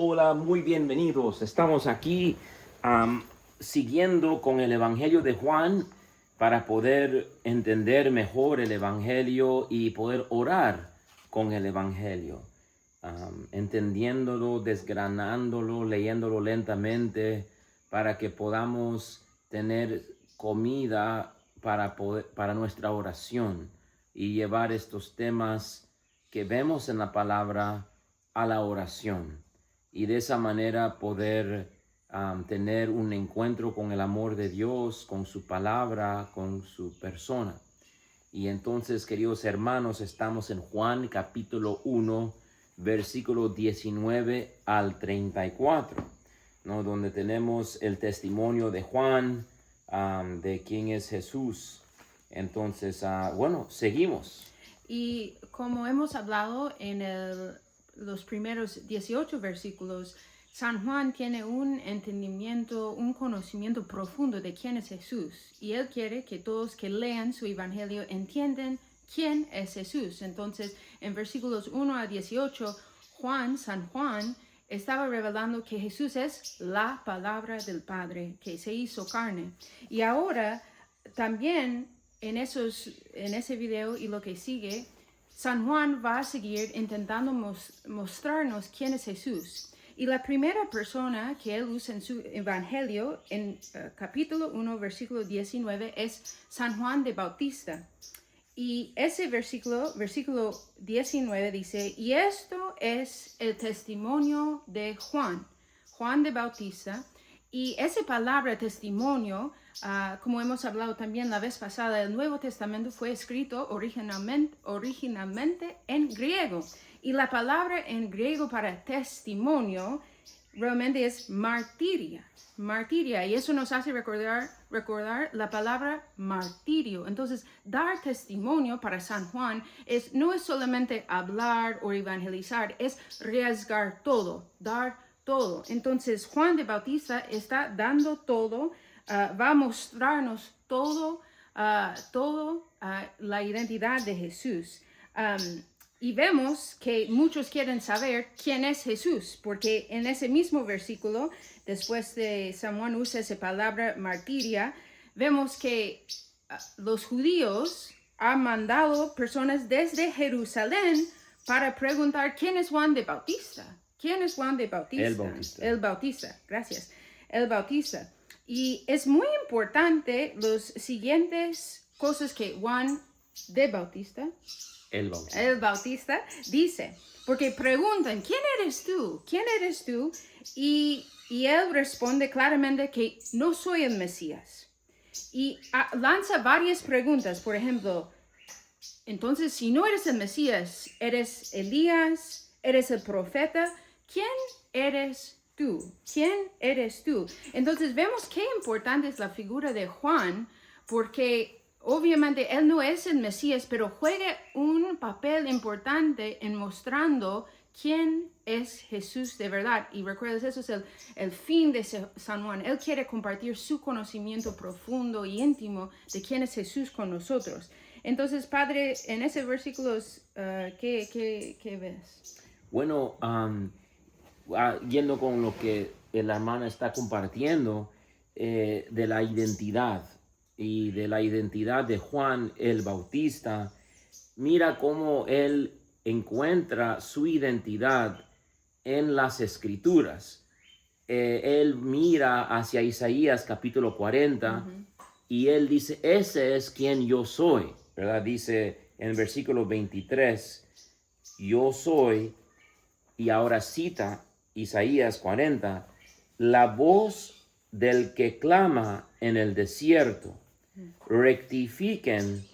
Hola, muy bienvenidos. Estamos aquí siguiendo con el Evangelio de Juan para poder entender mejor el Evangelio y poder orar con el Evangelio. Entendiéndolo, desgranándolo, leyéndolo lentamente para que podamos tener comida para nuestra oración y llevar estos temas que vemos en la palabra a la oración y de esa manera poder tener un encuentro con el amor de Dios, con su palabra, con su persona. Y entonces, queridos hermanos, estamos en Juan capítulo 1, versículo 19 al 34, ¿no? Donde tenemos el testimonio de Juan, de quién es Jesús. Entonces, seguimos. Y como hemos hablado en los primeros 18 versículos, San Juan tiene un entendimiento, un conocimiento profundo de quién es Jesús. Y él quiere que todos que lean su evangelio entiendan quién es Jesús. Entonces, en versículos 1 a 18, San Juan, estaba revelando que Jesús es la palabra del Padre, que se hizo carne. Y ahora también en ese video y lo que sigue, San Juan va a seguir intentando mostrarnos quién es Jesús. Y la primera persona que él usa en su evangelio, en capítulo 1, versículo 19, es San Juan de Bautista. Y ese versículo 19 dice, y esto es el testimonio de Juan de Bautista. Y esa palabra testimonio, como hemos hablado también la vez pasada, el Nuevo Testamento fue escrito originalmente en griego. Y la palabra en griego para testimonio realmente es martiria. Y eso nos hace recordar la palabra martirio. Entonces, dar testimonio para San Juan no es solamente hablar o evangelizar, es arriesgar todo, dar todo. Entonces, Juan de Bautista está dando todo, va a mostrarnos todo, la identidad de Jesús. Y vemos que muchos quieren saber quién es Jesús, porque en ese mismo versículo, después de San Juan usa esa palabra martiria, vemos que los judíos han mandado personas desde Jerusalén para preguntar quién es Juan de Bautista. ¿Quién es Juan de Bautista? El Bautista, gracias. El Bautista. Y es muy importante las siguientes cosas que Juan de Bautista, el Bautista dice, porque preguntan, ¿quién eres tú? ¿Quién eres tú? Y él responde claramente que no soy el Mesías. Y lanza varias preguntas, por ejemplo, entonces si no eres el Mesías, ¿eres Elías? ¿Eres el profeta? ¿Quién eres tú? ¿Quién eres tú? Entonces vemos qué importante es la figura de Juan, porque obviamente él no es el Mesías, pero juega un papel importante en mostrando quién es Jesús de verdad. Y recuerdas, eso es el fin de San Juan. Él quiere compartir su conocimiento profundo y íntimo de quién es Jesús con nosotros. Entonces, Padre, en ese versículo, ¿qué ves? Bueno, yendo con lo que la hermana está compartiendo, de la identidad y de la identidad de Juan el Bautista, mira cómo él encuentra su identidad en las Escrituras. Él mira hacia Isaías capítulo 40 y él dice, ese es quien yo soy, ¿verdad? Dice en el versículo 23, yo soy, y ahora cita Isaías 40, la voz del que clama en el desierto, rectifiquen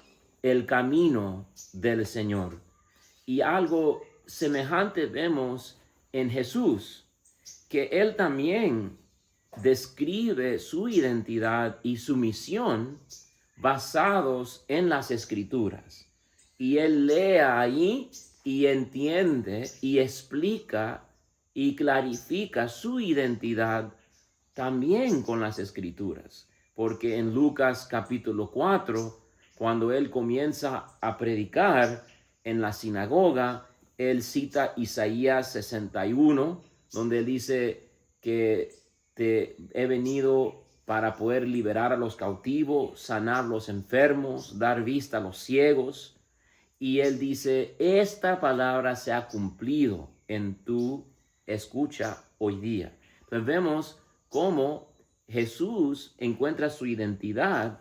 el camino del Señor. Y algo semejante vemos en Jesús, que él también describe su identidad y su misión basados en las Escrituras. Y él lee ahí y entiende y explica y clarifica su identidad también con las Escrituras. Porque en Lucas capítulo 4, cuando él comienza a predicar en la sinagoga, él cita Isaías 61, donde él dice que te he venido para poder liberar a los cautivos, sanar a los enfermos, dar vista a los ciegos. Y él dice, esta palabra se ha cumplido en tu escucha hoy día. Entonces vemos cómo Jesús encuentra su identidad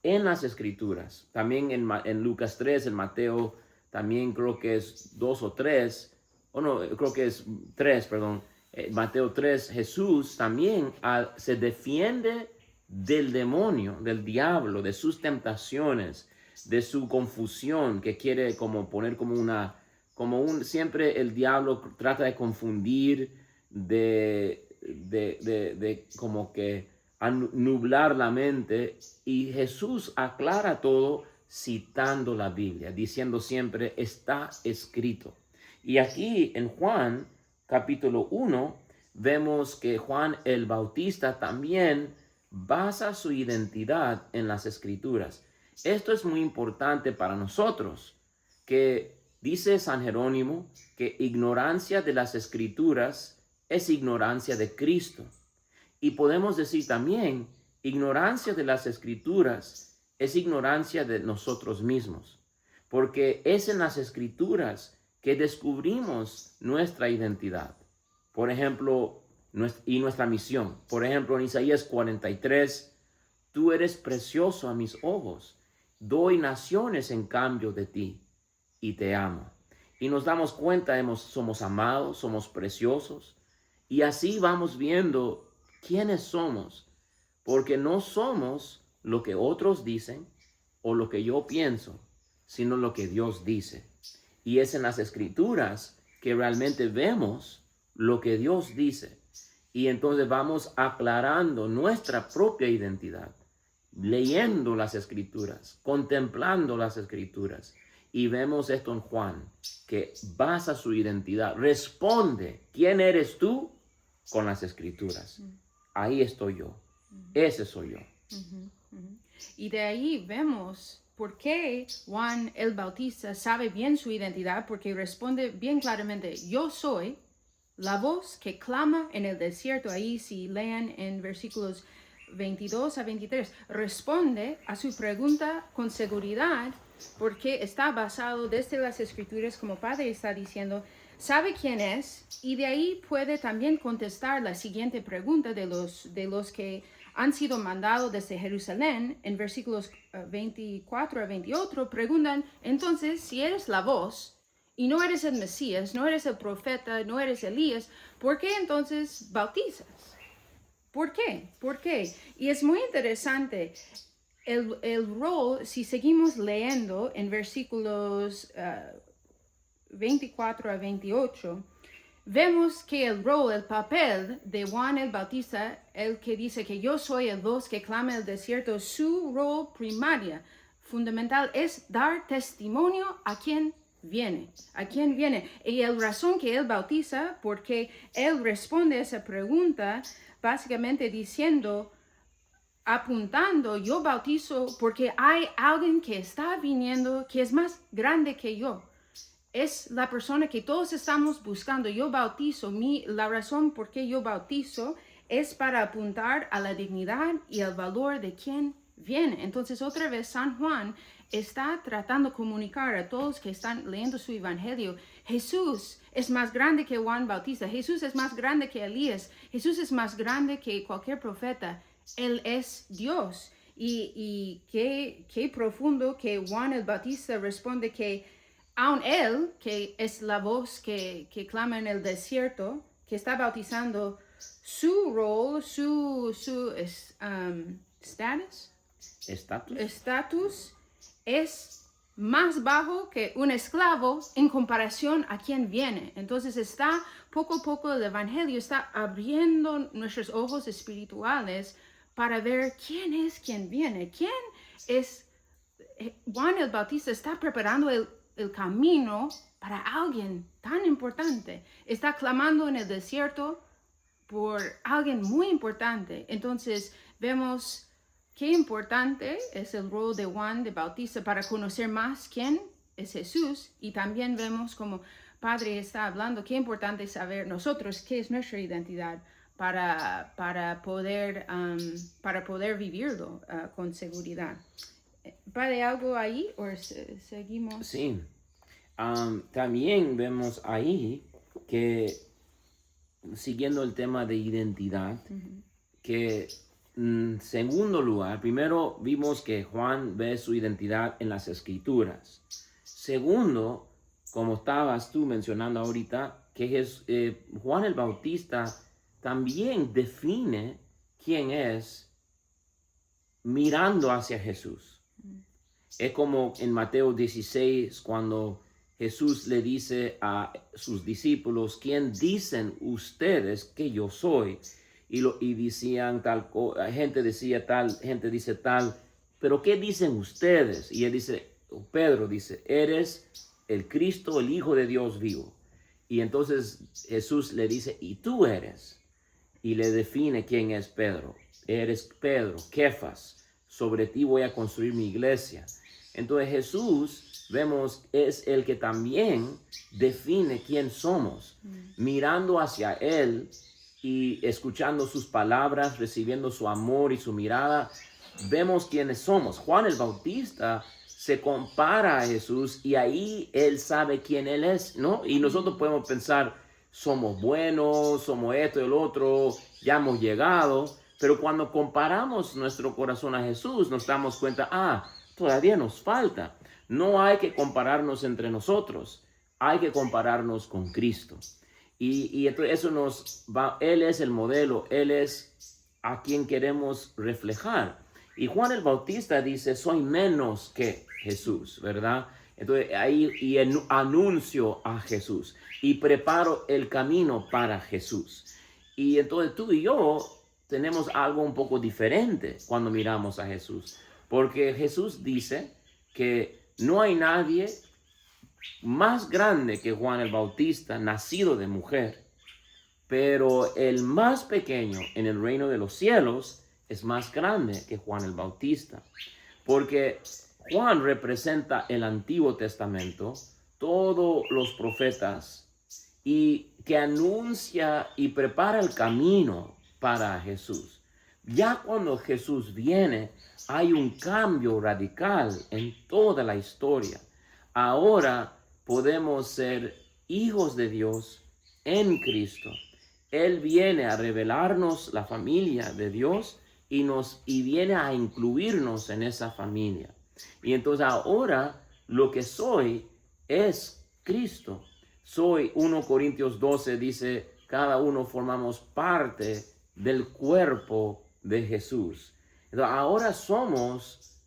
en las Escrituras. También en Lucas 3, en Mateo, también creo que es 2 o 3, o no, creo que es 3, perdón. Mateo 3, Jesús también se defiende del demonio, del diablo, de sus tentaciones, de su confusión, que quiere como poner siempre el diablo trata de confundir, de como que nublar la mente, y Jesús aclara todo citando la Biblia, diciendo siempre está escrito. Y aquí en Juan capítulo 1 vemos que Juan el Bautista también basa su identidad en las Escrituras. Esto es muy importante para nosotros, que dice San Jerónimo que ignorancia de las Escrituras es ignorancia de Cristo. Y podemos decir también, ignorancia de las Escrituras es ignorancia de nosotros mismos, porque es en las Escrituras que descubrimos nuestra identidad. Por ejemplo, y nuestra misión. Por ejemplo, en Isaías 43, tú eres precioso a mis ojos, doy naciones en cambio de ti y te amo. Y nos damos cuenta, somos amados, somos preciosos, y así vamos viendo quiénes somos, porque no somos lo que otros dicen o lo que yo pienso, sino lo que Dios dice. Y es en las Escrituras que realmente vemos lo que Dios dice. Y entonces vamos aclarando nuestra propia identidad, leyendo las Escrituras, contemplando las Escrituras. Y vemos esto en Juan, que basa su identidad, responde, ¿quién eres tú? Con las Escrituras. Ahí estoy yo, ese soy yo. Y de ahí vemos por qué Juan el Bautista sabe bien su identidad, porque responde bien claramente, yo soy la voz que clama en el desierto. Ahí si leen en versículos 22 a 23, responde a su pregunta con seguridad, porque está basado desde las Escrituras, como Padre está diciendo, sabe quién es, y de ahí puede también contestar la siguiente pregunta de los que han sido mandados desde Jerusalén. En versículos 24 a 28 preguntan, entonces, si eres la voz y no eres el Mesías, no eres el profeta, no eres Elías, ¿por qué entonces bautizas? ¿Por qué? ¿Por qué? Y es muy interesante el rol, si seguimos leyendo en versículos 24 a 28, vemos que el rol, el papel de Juan el Bautista, el que dice que yo soy el voz que clama en el desierto, su rol primaria, fundamental, es dar testimonio a quien viene, a quién viene. Y la razón que él bautiza, porque él responde a esa pregunta, básicamente diciendo, apuntando, yo bautizo porque hay alguien que está viniendo que es más grande que yo. Es la persona que todos estamos buscando. Yo bautizo, la razón por qué yo bautizo es para apuntar a la dignidad y el valor de quien viene. Entonces, otra vez, San Juan está tratando de comunicar a todos que están leyendo su evangelio, Jesús es más grande que Juan Bautista, Jesús es más grande que Elías, Jesús es más grande que cualquier profeta, Él es Dios. Y qué profundo que Juan el Bautista responde que aun Él, que es la voz que clama en el desierto, que está bautizando, su rol, su estatus es más bajo que un esclavo en comparación a quien viene. Entonces está poco a poco el evangelio está abriendo nuestros ojos espirituales para ver quién es quien viene, quién es. Juan el Bautista está preparando el camino para alguien tan importante. Está clamando en el desierto por alguien muy importante. Entonces vemos qué importante es el rol de Juan de Bautista para conocer más quién es Jesús, y también vemos como Padre está hablando, qué importante saber nosotros qué es nuestra identidad para poder vivirlo con seguridad. ¿Padre, algo ahí o seguimos? Sí. También vemos ahí que, siguiendo el tema de identidad, que en segundo lugar, primero vimos que Juan ve su identidad en las Escrituras. Segundo, como estabas tú mencionando ahorita, que Juan el Bautista también define quién es mirando hacia Jesús. Es como en Mateo 16, cuando Jesús le dice a sus discípulos, ¿quién dicen ustedes que yo soy? Y decían gente decía tal, gente dice tal, pero ¿qué dicen ustedes? Y él dice, Pedro dice, eres el Cristo, el Hijo de Dios vivo. Y entonces Jesús le dice, ¿y tú eres? Y le define quién es Pedro. Eres Pedro, Kefas, sobre ti voy a construir mi iglesia. Entonces Jesús, vemos, es el que también define quién somos. Mirando hacia Él y escuchando sus palabras, recibiendo su amor y su mirada, vemos quiénes somos. Juan el Bautista se compara a Jesús y ahí Él sabe quién Él es, ¿no? Y nosotros podemos pensar, somos buenos, somos esto y el otro, ya hemos llegado. Pero cuando comparamos nuestro corazón a Jesús, nos damos cuenta, todavía nos falta. No hay que compararnos entre nosotros, hay que compararnos con Cristo. Y entonces eso Él es el modelo, Él es a quien queremos reflejar. Y Juan el Bautista dice, soy menos que Jesús, ¿verdad? Entonces ahí anuncio a Jesús y preparo el camino para Jesús. Y entonces tú y yo tenemos algo un poco diferente cuando miramos a Jesús. Porque Jesús dice que no hay nadie más grande que Juan el Bautista, nacido de mujer, pero el más pequeño en el reino de los cielos es más grande que Juan el Bautista. Porque Juan representa el Antiguo Testamento, todos los profetas, y que anuncia y prepara el camino para Jesús. Ya cuando Jesús viene, hay un cambio radical en toda la historia. Ahora podemos ser hijos de Dios en Cristo. Él viene a revelarnos la familia de Dios y viene a incluirnos en esa familia. Y entonces ahora lo que soy es Cristo. Soy, 1 Corintios 12 dice, cada uno formamos parte del cuerpo de Jesús. Entonces, ahora somos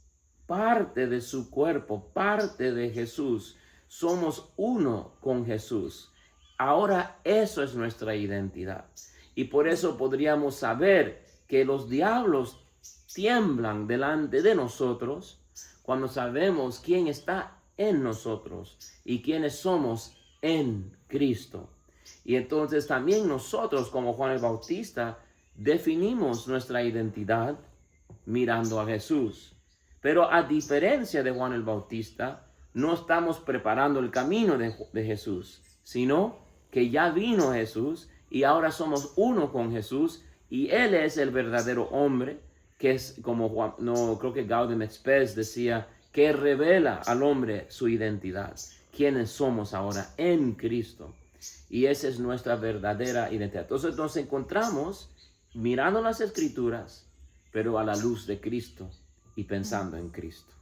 parte de su cuerpo, parte de Jesús. Somos uno con Jesús. Ahora eso es nuestra identidad. Y por eso podríamos saber que los diablos tiemblan delante de nosotros cuando sabemos quién está en nosotros y quiénes somos en Cristo. Y entonces también nosotros, como Juan el Bautista, definimos nuestra identidad mirando a Jesús. Pero a diferencia de Juan el Bautista, no estamos preparando el camino de Jesús, sino que ya vino Jesús y ahora somos uno con Jesús y Él es el verdadero hombre, que es como Juan, creo que Gaudium et Spes decía, que revela al hombre su identidad, quiénes somos ahora en Cristo. Y esa es nuestra verdadera identidad. Entonces nos encontramos mirando las Escrituras, pero a la luz de Cristo y pensando en Cristo.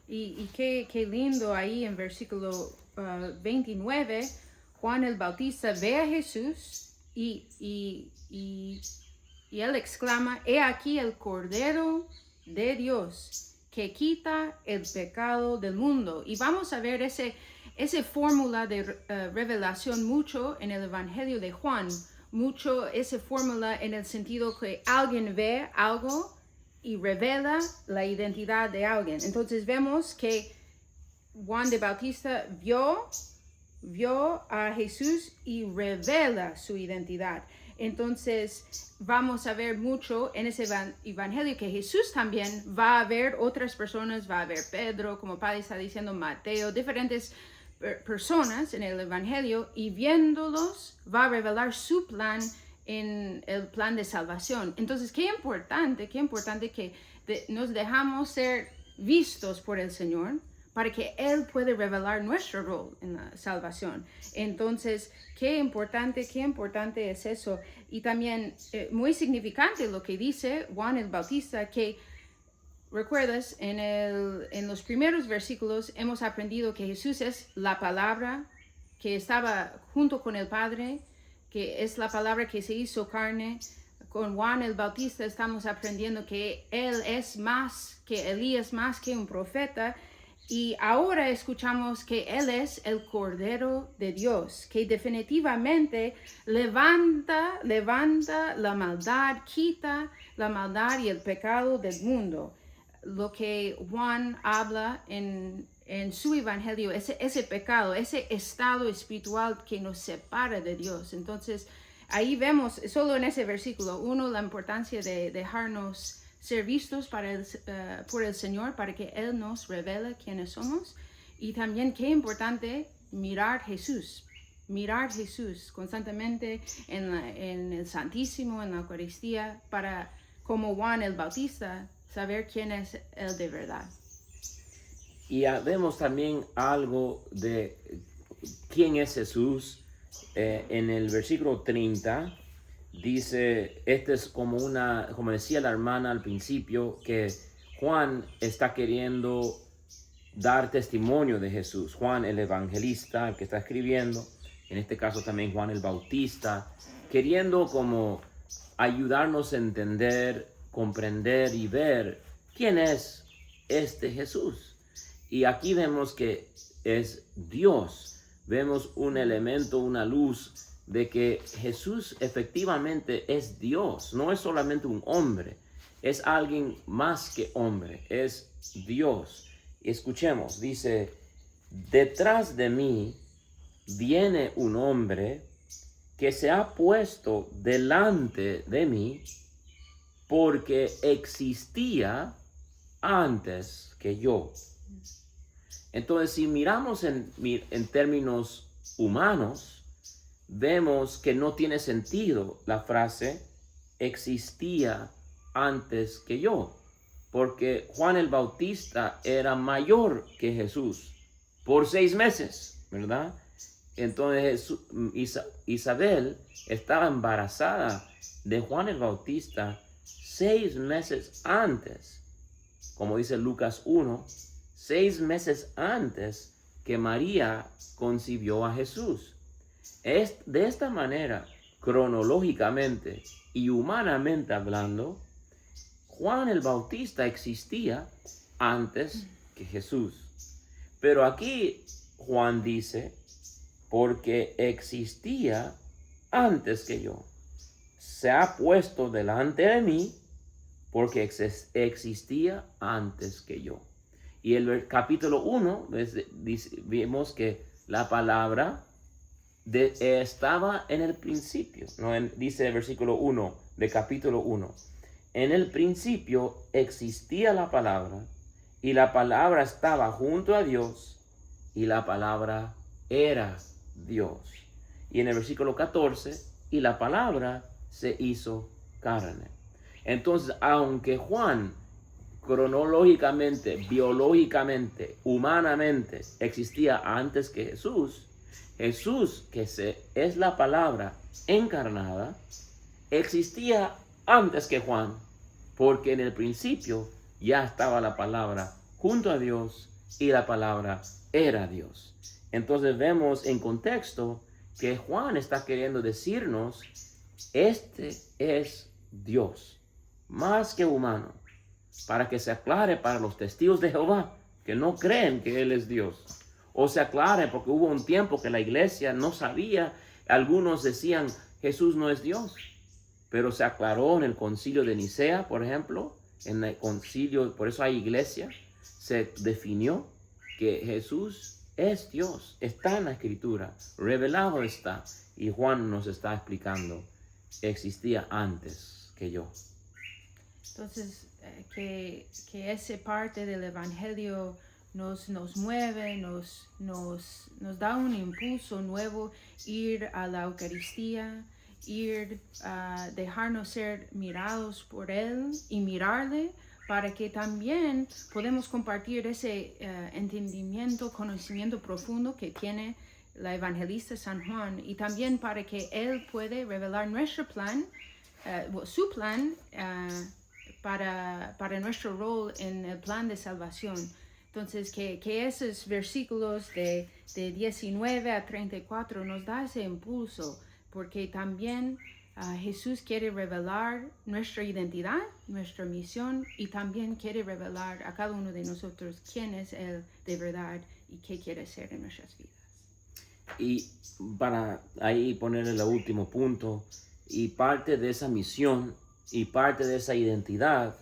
Y qué lindo ahí en versículo 29, Juan el Bautista ve a Jesús y él exclama, he aquí el Cordero de Dios que quita el pecado del mundo. Y vamos a ver esa fórmula de revelación mucho en el Evangelio de Juan, mucho esa fórmula en el sentido que alguien ve algo y revela la identidad de alguien. Entonces vemos que Juan de Bautista vio a Jesús y revela su identidad. Entonces vamos a ver mucho en ese evangelio que Jesús también va a ver otras personas, va a ver Pedro, como Padre está diciendo, Mateo, diferentes personas en el Evangelio y viéndolos va a revelar su plan en el plan de salvación. Entonces, qué importante que nos dejamos ser vistos por el Señor para que Él pueda revelar nuestro rol en la salvación. Entonces, qué importante es eso. Y también muy significante lo que dice Juan el Bautista, que recuerdas, en los primeros versículos hemos aprendido que Jesús es la palabra que estaba junto con el Padre, que es la palabra que se hizo carne. Con Juan el Bautista estamos aprendiendo que Él es más que Elías, más que un profeta. Y ahora escuchamos que Él es el Cordero de Dios, que definitivamente levanta la maldad, quita la maldad y el pecado del mundo. Lo que Juan habla en su evangelio, ese pecado, ese estado espiritual que nos separa de Dios. Entonces, ahí vemos, solo en ese versículo 1, la importancia de dejarnos ser vistos por el Señor, para que Él nos revele quiénes somos. Y también qué importante mirar Jesús constantemente en el Santísimo, en la Eucaristía, para, como Juan el Bautista, saber quién es Él de verdad. Y vemos también algo de quién es Jesús. En el versículo 30 dice, este es como decía la hermana al principio, que Juan está queriendo dar testimonio de Jesús. Juan el evangelista, el que está escribiendo, en este caso también Juan el Bautista, queriendo como ayudarnos a entender, comprender y ver quién es este Jesús. Y aquí vemos que es Dios. Vemos un elemento, una luz de que Jesús efectivamente es Dios. No es solamente un hombre, es alguien más que hombre, es Dios. Escuchemos, dice, detrás de mí viene un hombre que se ha puesto delante de mí porque existía antes que yo. Entonces, si miramos en términos humanos, vemos que no tiene sentido la frase existía antes que yo, porque Juan el Bautista era mayor que Jesús por 6 meses, ¿verdad? Entonces Isabel estaba embarazada de Juan el Bautista 6 meses antes, como dice Lucas 1, 6 meses antes que María concibió a Jesús. De esta manera, cronológicamente y humanamente hablando, Juan el Bautista existía antes que Jesús. Pero aquí Juan dice, porque existía antes que yo. Se ha puesto delante de mí porque existía antes que yo. Y el capítulo 1, vimos que la palabra estaba en el principio. ¿No? Dice el versículo 1 de capítulo 1. En el principio existía la palabra, y la palabra estaba junto a Dios, y la palabra era Dios. Y en el versículo 14, y la palabra se hizo carne. Entonces, aunque Juan cronológicamente, biológicamente, humanamente existía antes que Jesús, Jesús, que es la palabra encarnada, existía antes que Juan, porque en el principio ya estaba la palabra junto a Dios y la palabra era Dios. Entonces vemos en contexto que Juan está queriendo decirnos, este es Dios, más que humano, para que se aclare para los testigos de Jehová que no creen que Él es Dios. O se aclare porque hubo un tiempo que la iglesia no sabía, algunos decían Jesús no es Dios, pero se aclaró en el concilio de Nicea, por ejemplo, en el concilio, por eso hay iglesia, se definió que Jesús es Dios, está en la escritura, revelado está, y Juan nos está explicando, existía antes que yo. Entonces, que esa parte del Evangelio nos mueve, nos da un impulso nuevo, ir a la Eucaristía, ir a dejarnos ser mirados por Él y mirarle, para que también podemos compartir ese entendimiento, conocimiento profundo que tiene la evangelista San Juan, y también para que Él puede revelar nuestro plan, su plan para nuestro rol en el plan de salvación. Entonces, que esos versículos de 19 a 34 nos da ese impulso, porque también Jesús quiere revelar nuestra identidad, nuestra misión, y también quiere revelar a cada uno de nosotros quién es Él de verdad y qué quiere ser en nuestras vidas. Y para ahí poner el último punto, y parte de esa misión y parte de esa identidad,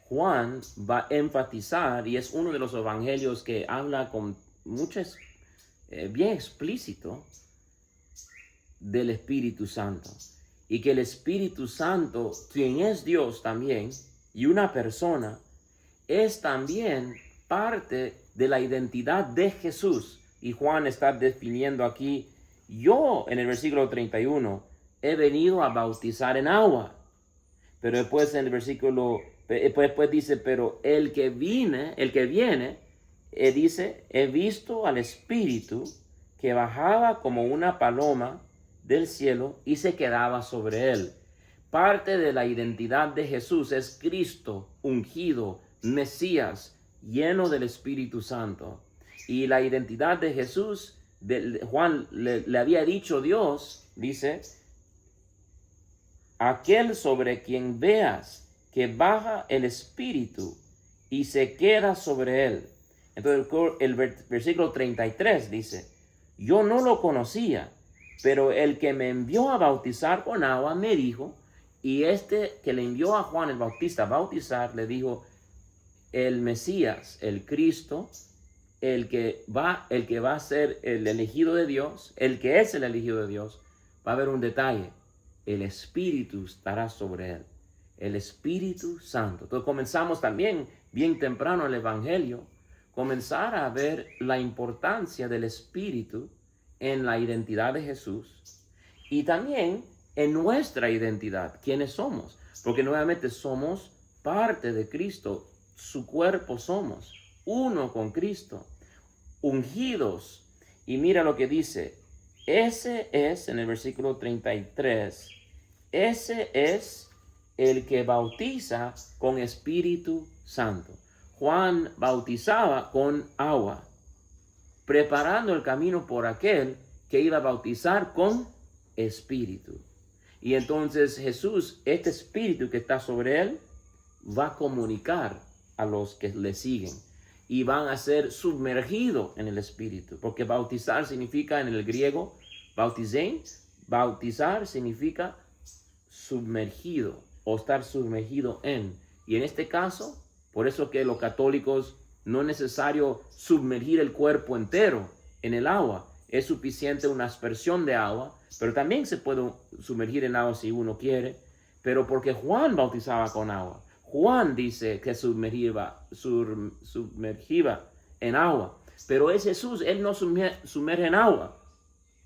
Juan va a enfatizar, y es uno de los evangelios que habla con muchas, bien explícito, del Espíritu Santo. Y que el Espíritu Santo, quien es Dios también, y una persona, es también parte de la identidad de Jesús. Y Juan está definiendo aquí, yo en el versículo 31, he venido a bautizar en agua. Pero después en el versículo, después dice, pero el que viene, dice, he visto al Espíritu que bajaba como una paloma del cielo y se quedaba sobre él. Parte de la identidad de Jesús es Cristo, ungido, Mesías, lleno del Espíritu Santo. Y la identidad de Jesús, Juan le había dicho Dios, dice, aquel sobre quien veas que baja el Espíritu y se queda sobre él. Entonces el versículo 33 dice, yo no lo conocía, pero el que me envió a bautizar con agua me dijo, y este que le envió a Juan el Bautista a bautizar, le dijo, el Mesías, el Cristo, el que va a ser el elegido de Dios, el que es el elegido de Dios, va a haber un detalle. El Espíritu estará sobre él. El Espíritu Santo. Entonces comenzamos también bien temprano el Evangelio, comenzar a ver la importancia del Espíritu en la identidad de Jesús y también en nuestra identidad, quiénes somos, porque nuevamente somos parte de Cristo, su cuerpo somos, uno con Cristo, ungidos. Y mira lo que dice, ese es, en el versículo 33, ese es el que bautiza con Espíritu Santo. Juan bautizaba con agua, preparando el camino por aquel que iba a bautizar con Espíritu. Y entonces Jesús, este Espíritu que está sobre él, va a comunicar a los que le siguen y van a ser sumergidos en el Espíritu, porque bautizar significa en el griego, bautizein, bautizar significa sumergido o estar sumergido en. Y en este caso, por eso que los católicos no es necesario sumergir el cuerpo entero en el agua. Es suficiente una aspersión de agua, pero también se puede sumergir en agua si uno quiere. Pero porque Juan bautizaba con agua. Juan dice que sumergía en agua. Pero es Jesús, Él no sumerge en agua.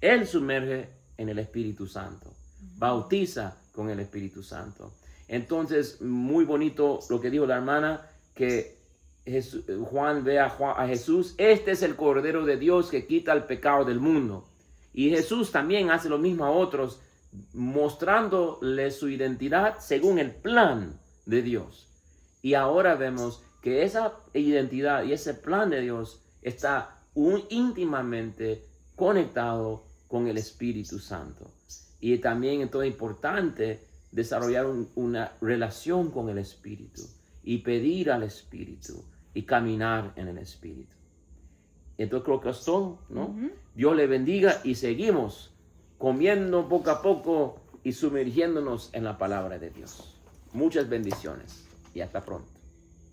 Él sumerge en el Espíritu Santo. Bautiza con el Espíritu Santo. Entonces, muy bonito lo que dijo la hermana, que Juan ve a Jesús, este es el Cordero de Dios que quita el pecado del mundo. Y Jesús también hace lo mismo a otros, mostrándole su identidad según el plan de Dios. Y ahora vemos que esa identidad y ese plan de Dios está íntimamente conectado con el Espíritu Santo. Y también entonces es importante desarrollar una relación con el Espíritu y pedir al Espíritu y caminar en el Espíritu. Entonces creo que es todo, ¿no? Dios le bendiga y seguimos comiendo poco a poco y sumergiéndonos en la palabra de Dios. Muchas bendiciones y hasta pronto.